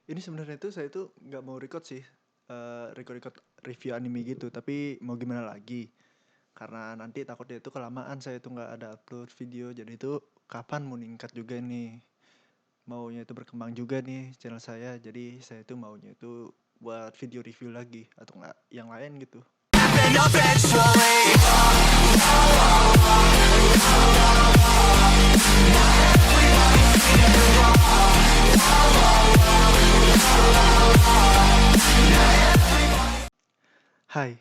Ini sebenarnya tuh saya tuh nggak mau record sih, record review anime gitu, tapi mau gimana lagi? Karena nanti takutnya itu kelamaan saya tuh nggak ada upload video, jadi itu kapan mau ningkat juga nih, maunya itu berkembang juga nih channel saya, jadi saya tuh maunya itu buat video review lagi atau nggak yang lain gitu. Hai,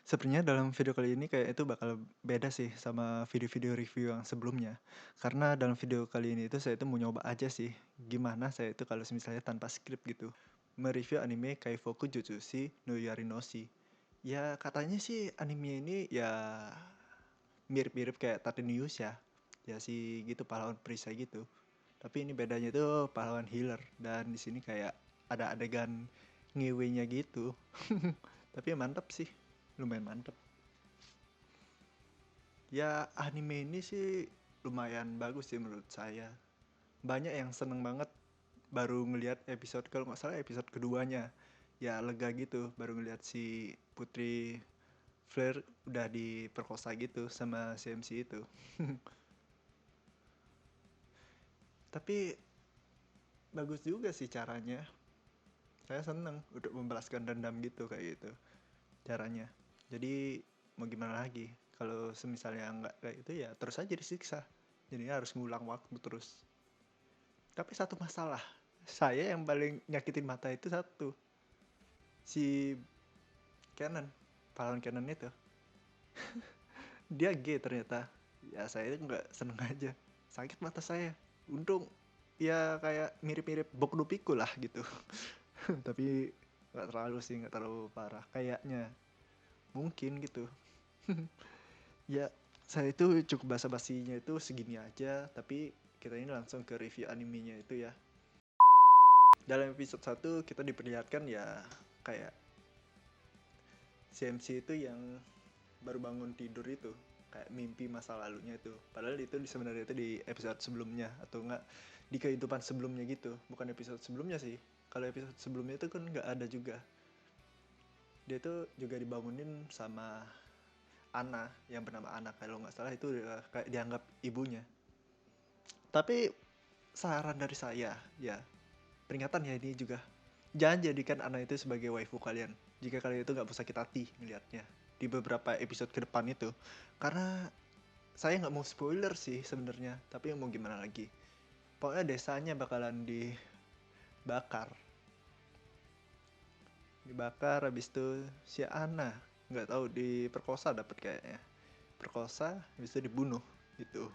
sebenarnya dalam video kali ini kayak itu bakal beda sih sama video-video review yang sebelumnya. Karena dalam video kali ini itu saya itu mau nyoba aja sih gimana saya itu kalau misalnya tanpa skrip gitu mereview anime Kaifoku Jutsushi no Yarinoshi. Ya katanya sih anime ini ya mirip-mirip kayak Tatenius ya. Ya sih gitu pahlawan perisai gitu. Tapi ini bedanya tuh pahlawan healer dan di sini kayak ada adegan ngewenya gitu. Tapi ya mantap sih, lumayan mantap. Ya anime ini sih lumayan bagus sih menurut saya. Banyak yang seneng banget baru ngelihat episode, kalau nggak salah episode keduanya. Ya lega gitu baru ngelihat si Putri Flare udah diperkosa gitu sama CMC itu. Tapi bagus juga sih caranya. Saya seneng untuk membalaskan dendam gitu kayak gitu caranya. Jadi mau gimana lagi? Kalau semisalnya nggak kayak itu ya terus aja disiksa. Jadi harus ngulang waktu terus. Tapi satu masalah, saya yang paling nyakitin mata itu satu, si Canon, pahlawan Canon itu. Dia gay ternyata. Ya saya nggak seneng aja. Sakit mata saya. Untung ya kayak mirip-mirip Boku no Pico lah gitu. Tapi nggak terlalu sih, nggak terlalu parah. Kayaknya mungkin gitu. Ya saya itu cukup basa-basinya itu segini aja. Tapi kita ini langsung ke review animenya itu ya. Dalam episode 1 kita diperlihatkan ya kayak CMC itu yang baru bangun tidur itu kayak mimpi masa lalunya itu, padahal itu sebenarnya itu di episode sebelumnya atau enggak di kehidupan sebelumnya gitu, bukan episode sebelumnya sih. Kalau episode sebelumnya itu kan nggak ada juga, dia tuh juga dibangunin sama Ana yang bernama Ana, kalau nggak salah itu kayak dianggap ibunya. Tapi saran dari saya ya, peringatan ya ini juga, jangan jadikan Ana itu sebagai waifu kalian jika kalian itu nggak bisa sakit hati ngelihatnya di beberapa episode ke depan itu. Karena saya nggak mau spoiler sih sebenarnya, tapi mau gimana lagi, pokoknya desanya bakalan dibakar habis itu si Ana nggak tahu diperkosa, dapat kayaknya perkosa habis itu dibunuh gitu.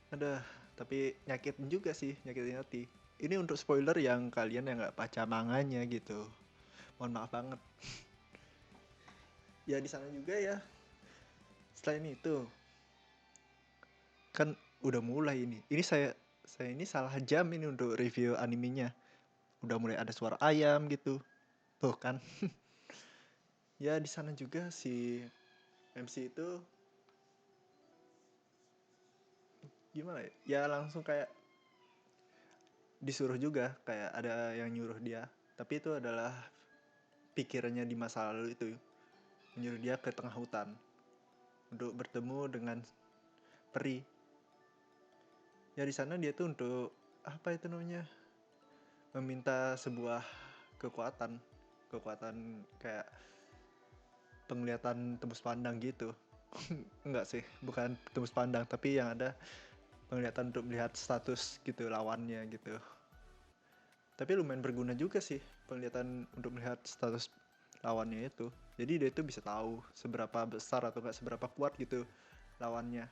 Ada, tapi nyakitin juga sih, nyakitin hati. Ini untuk spoiler yang kalian yang nggak baca manganya gitu, mohon maaf banget. Ya di sana juga ya, selain itu kan udah mulai ini saya ini salah jam ini untuk review animenya, udah mulai ada suara ayam gitu tuh kan. Ya di sana juga si MC itu gimana ya, ya langsung kayak disuruh juga, kayak ada yang nyuruh dia, tapi itu adalah pikirannya di masa lalu itu, menyuruh dia ke tengah hutan untuk bertemu dengan peri. Ya di sana dia tuh untuk apa itu namanya, meminta sebuah kekuatan, kekuatan kayak penglihatan tembus pandang gitu. Enggak sih, bukan tembus pandang, tapi yang ada penglihatan untuk melihat status gitu lawannya gitu. Tapi lumayan berguna juga sih penglihatan untuk melihat status lawannya itu. Jadi dia itu bisa tahu seberapa besar atau enggak seberapa kuat gitu lawannya.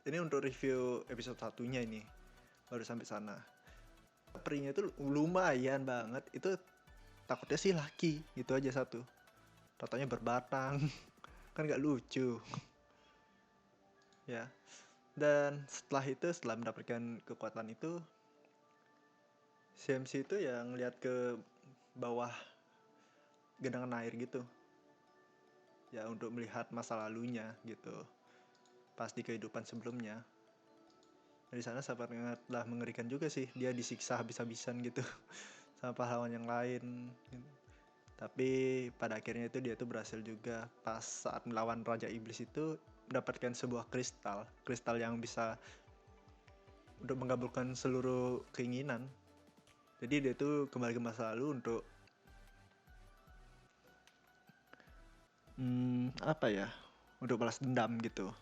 Ini untuk review episode satunya ini, baru sampai sana. Perinya itu lumayan banget. Itu takutnya sih laki, gitu aja satu. Tatanya berbatang. Kan gak lucu. Ya. Dan setelah mendapatkan kekuatan itu, CMC itu yang lihat ke bawah genangan air gitu. Ya untuk melihat masa lalunya gitu. Pas di kehidupan sebelumnya. Di sana sangatlah mengerikan juga sih, dia disiksa habis-habisan gitu sama pahlawan yang lain gitu. Tapi pada akhirnya itu dia tuh berhasil juga pas saat melawan Raja Iblis itu mendapatkan sebuah kristal yang bisa untuk mengabulkan seluruh keinginan. Jadi dia tuh kembali ke masa lalu untuk apa ya, untuk balas dendam gitu.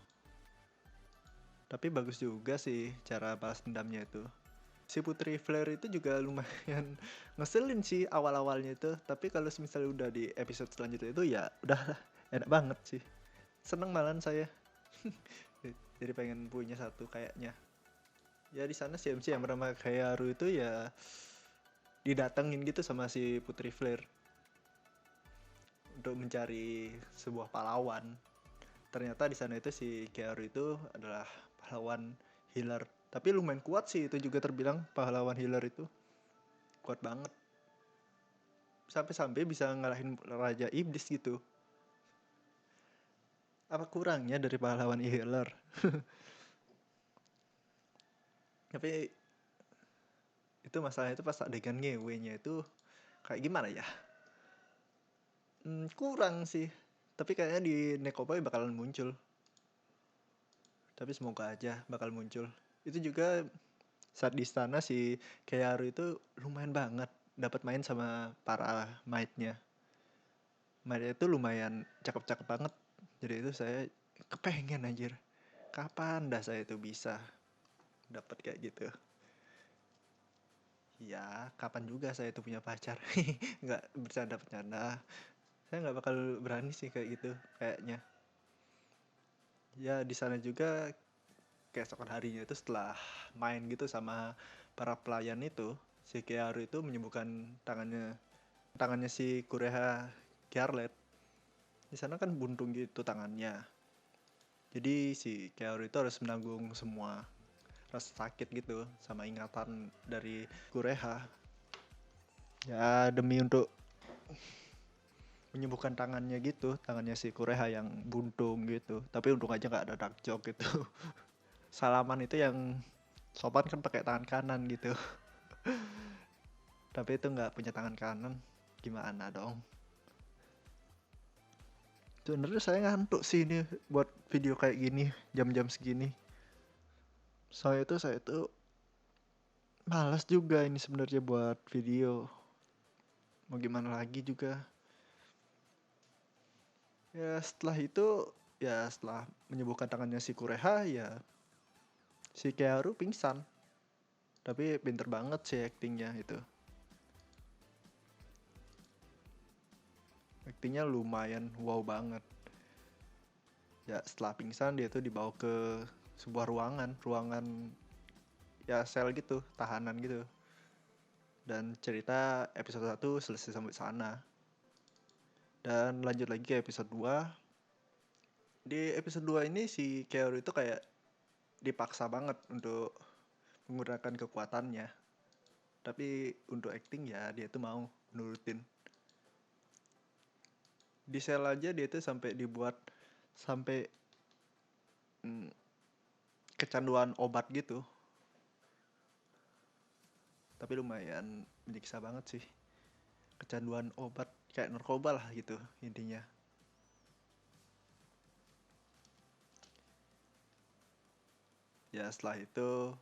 Tapi bagus juga sih cara balas dendamnya itu. Si Putri Flare itu juga lumayan ngeselin sih awal-awalnya itu. Tapi kalau misalnya udah di episode selanjutnya itu ya udah enak banget sih. Seneng malahan saya. Jadi pengen punya satu kayaknya. Ya di sana si MC yang bernama Kayaru itu ya didatengin gitu sama si Putri Flare untuk mencari sebuah pahlawan. Ternyata di sana itu si Kayaru itu adalah pahlawan healer. Tapi lumayan kuat sih, itu juga terbilang pahlawan healer itu. Kuat banget. Sampai-sampai bisa ngalahin Raja Iblis gitu. Apa kurangnya dari pahlawan healer? Tapi itu masalahnya itu pas adegan ngewe-nya itu kayak gimana ya? Kurang sih. Tapi kayaknya di Nekoboy bakalan muncul. Tapi semoga aja bakal muncul. Itu juga saat di sana si Keyaru itu lumayan banget dapat main sama para maidnya. Maidnya itu lumayan cakep-cakep banget. Jadi itu saya kepengen anjir. Kapan dah saya itu bisa dapat kayak gitu. Ya, kapan juga saya itu punya pacar. Nggak bercanda-bercanda. Saya nggak bakal berani sih kayak gitu kayaknya. Ya di sana juga keesokan harinya itu setelah main gitu sama para pelayan itu, si Kearu itu menyembuhkan tangannya si Kureha Kiarlet. Di sana kan buntung gitu tangannya. Jadi si Kearu itu harus menanggung semua rasa sakit gitu sama ingatan dari Kureha. Ya demi untuk menyembuhkan tangannya si Kureha yang buntung gitu. Tapi untung aja nggak ada dark joke gitu. Salaman itu yang sopan kan pakai tangan kanan gitu. Tapi itu nggak punya tangan kanan, gimana dong? Sebenarnya saya ngantuk sih ini buat video kayak gini jam-jam segini. Saya tuh malas juga ini sebenarnya buat video. Mau gimana lagi juga? Ya setelah itu ya setelah menyembuhkan tangannya si Kureha ya si Kearu pingsan. Tapi pinter banget sih aktingnya itu. Aktingnya lumayan wow banget. Ya setelah pingsan dia tuh dibawa ke sebuah ruangan ya sel gitu, tahanan gitu. Dan cerita episode 1 selesai sampai sana. Dan lanjut lagi ke episode 2. Di episode 2 ini si Keoru itu kayak dipaksa banget untuk menggunakan kekuatannya. Tapi untuk acting ya dia tuh mau nurutin. Di sel aja dia tuh sampai dibuat sampai kecanduan obat gitu. Tapi lumayan menyiksa banget sih. Kecanduan obat kayak narkoba lah gitu intinya. Ya setelah itu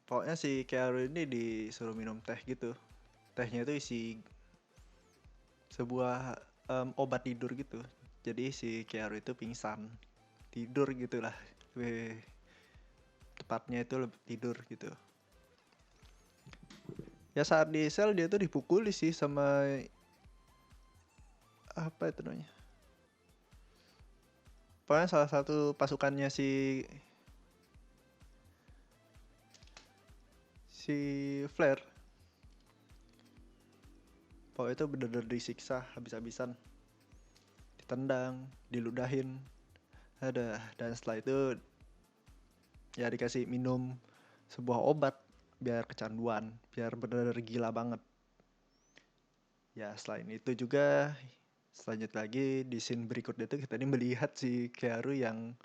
pokoknya si Keanu ini disuruh minum teh gitu. Tehnya itu isi sebuah obat tidur gitu. Jadi si Keanu itu pingsan. Tidur gitulah. Tepatnya itu lebih tidur gitu. Ya saat di sel dia tuh dipukuli sih sama apa itu namanya? Pokoknya salah satu pasukannya si Flare. Pokoknya itu bener-bener disiksa habis-habisan. Ditendang, diludahin. Dan setelah itu ya dikasih minum sebuah obat biar kecanduan, biar bener-bener gila banget. Ya selain itu juga selanjut lagi di scene berikutnya itu kita ini melihat si Kearu yang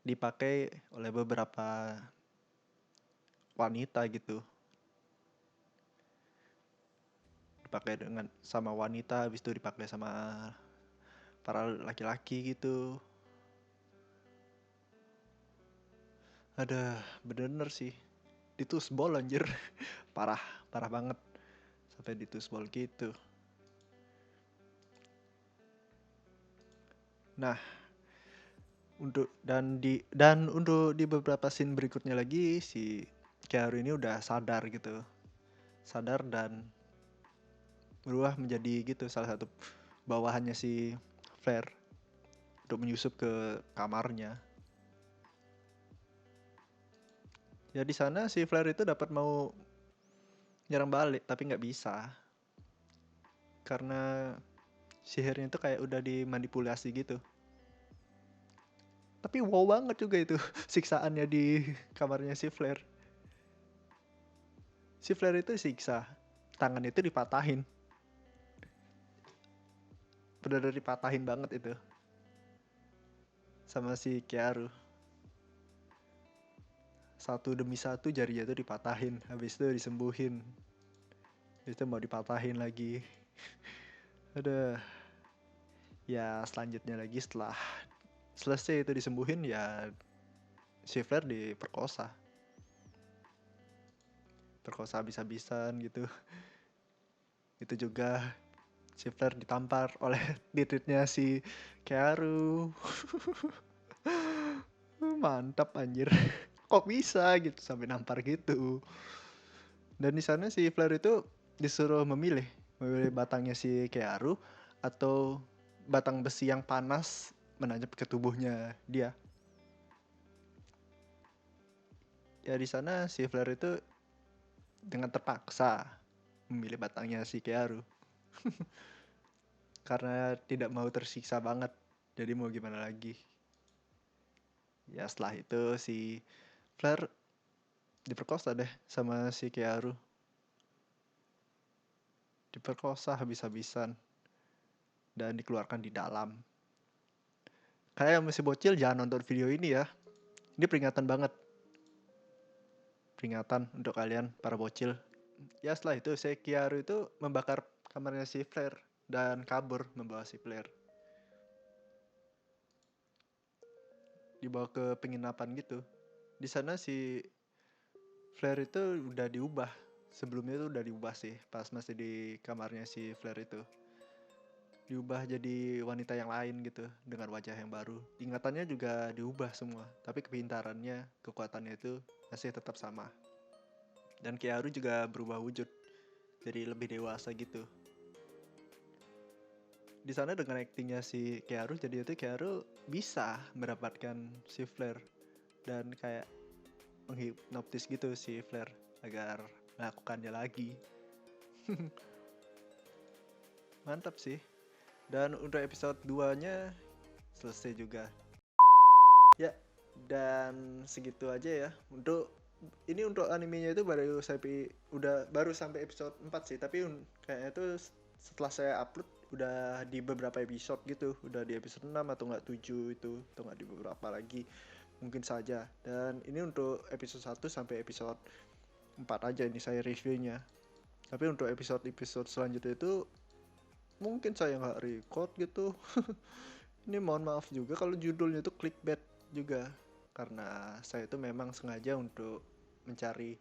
dipakai oleh beberapa wanita gitu, dipakai dengan sama wanita, habis itu dipakai sama para laki-laki gitu. Ada bener-bener sih ditusbol anjir. Parah, parah banget sampai ditusbol gitu. Nah, untuk di beberapa scene berikutnya lagi si Keanu ini udah sadar gitu. Sadar dan berubah menjadi gitu salah satu bawahannya si Flare untuk menyusup ke kamarnya. Ya di sana si Flare itu dapat mau nyerang balik tapi nggak bisa karena sihirnya itu kayak udah dimanipulasi gitu. Tapi wow banget juga itu siksaannya di kamarnya si Flare. Si Flare itu siksa, tangan itu dipatahin. Bener-bener dipatahin banget itu sama si Keanu. Satu demi satu jarinya itu dipatahin, habis itu disembuhin, habis itu mau dipatahin lagi. Ada ya selanjutnya lagi setelah selesai itu disembuhin ya si Flare diperkosa habis-habisan gitu. Itu juga si Flare ditampar oleh dititnya si Keanu. Mantap anjir. Kok bisa gitu sampai nampar gitu. Dan di sana si Flare itu disuruh memilih batangnya si Keanu atau batang besi yang panas menancap ke tubuhnya dia. Ya di sana si Flare itu dengan terpaksa memilih batangnya si Keanu. Karena tidak mau tersiksa banget. Jadi mau gimana lagi. Ya setelah itu si Flare diperkosa deh sama si Keanu. Diperkosa habis-habisan dan dikeluarkan di dalam. Kayak yang masih bocil jangan nonton video ini ya. Ini peringatan banget. Peringatan untuk kalian para bocil. Ya setelah itu si Keanu itu membakar kamarnya si Flare dan kabur membawa si Flare. Dibawa ke penginapan gitu. Di sana si Flare itu udah diubah. Sebelumnya itu udah diubah sih pas masih di kamarnya si Flare itu. Diubah jadi wanita yang lain gitu dengan wajah yang baru. Ingatannya juga diubah semua, tapi kepintarannya, kekuatannya itu masih tetap sama. Dan Keanu juga berubah wujud jadi lebih dewasa gitu. Di sana dengan aktingnya si Keanu, jadi itu Keanu bisa mendapatkan si Flare dan kayak menghipnotis gitu si Flare agar melakukannya lagi. Mantap sih. Dan untuk episode 2-nya selesai juga. Ya, dan segitu aja ya. Untuk animenya itu baru sampai episode 4 sih, tapi kayaknya itu setelah saya upload udah di beberapa episode gitu, udah di episode 6 atau enggak 7 itu, atau enggak di beberapa lagi. Mungkin saja. Dan ini untuk episode 1 sampai episode 4 aja ini saya reviewnya. Tapi untuk episode selanjutnya itu mungkin saya nggak record gitu. Ini mohon maaf juga kalau judulnya itu clickbait juga, karena saya itu memang sengaja untuk mencari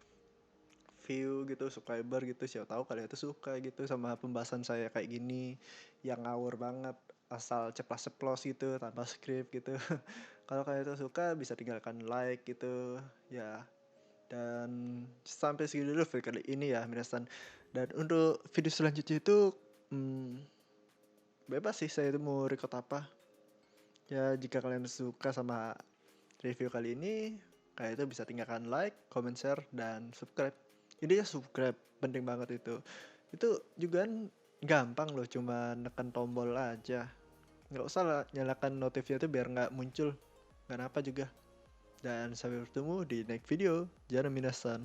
view gitu, subscriber gitu. Siapa tahu kalian itu suka gitu sama pembahasan saya kayak gini yang ngawur banget, asal ceplas-ceplos gitu tanpa skrip gitu. Kalau kalian itu suka bisa tinggalkan like gitu ya. Dan sampai segitu dulu video kali ini ya minasan. Dan untuk video selanjutnya itu bebas sih saya itu mau record apa. Ya jika kalian suka sama review kali ini, kalian itu bisa tinggalkan like, comment, share, dan subscribe. Ini ya subscribe, penting banget itu. Itu juga gampang loh, cuma nekan tombol aja. Nggak usah lah nyalakan notifnya itu biar nggak muncul. Nggak apa juga. Dan sampai bertemu di next video. Jangan minasan.